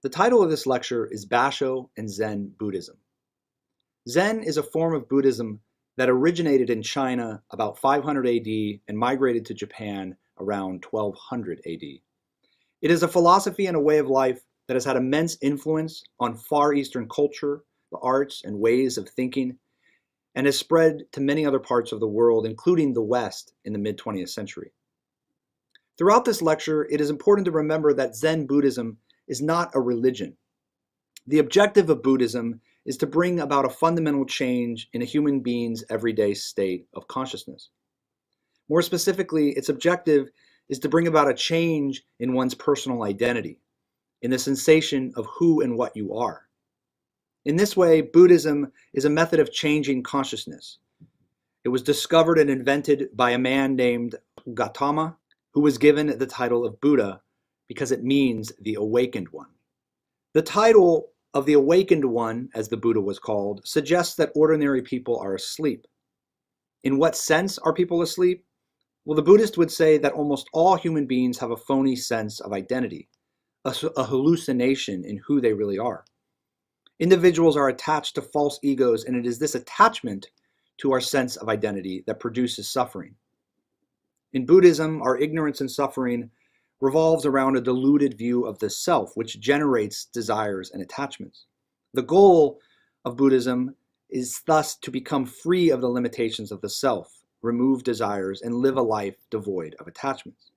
The title of this lecture is Basho and Zen Buddhism. Zen is a form of Buddhism that originated in China about 500 AD and migrated to Japan around 1200 AD. It is a philosophy and a way of life that has had immense influence on Far Eastern culture, the arts, and ways of thinking, and has spread to many other parts of the world, including the West in the mid-20th century. Throughout this lecture, it is important to remember that Zen Buddhism is not a religion. The objective of Buddhism is to bring about a fundamental change in a human being's everyday state of consciousness. More specifically, its objective is to bring about a change in one's personal identity, in the sensation of who and what you are. In this way, Buddhism is a method of changing consciousness. It was discovered and invented by a man named Gautama, who was given the title of Buddha because it means the awakened one. The title of the awakened one, as the Buddha was called, suggests that ordinary people are asleep. In what sense are people asleep? Well, the Buddhist would say that almost all human beings have a phony sense of identity, a hallucination in who they really are. Individuals are attached to false egos, and it is this attachment to our sense of identity that produces suffering. In Buddhism, our ignorance and suffering revolves around a deluded view of the self, which generates desires and attachments. The goal of Buddhism is thus to become free of the limitations of the self, remove desires, and live a life devoid of attachments.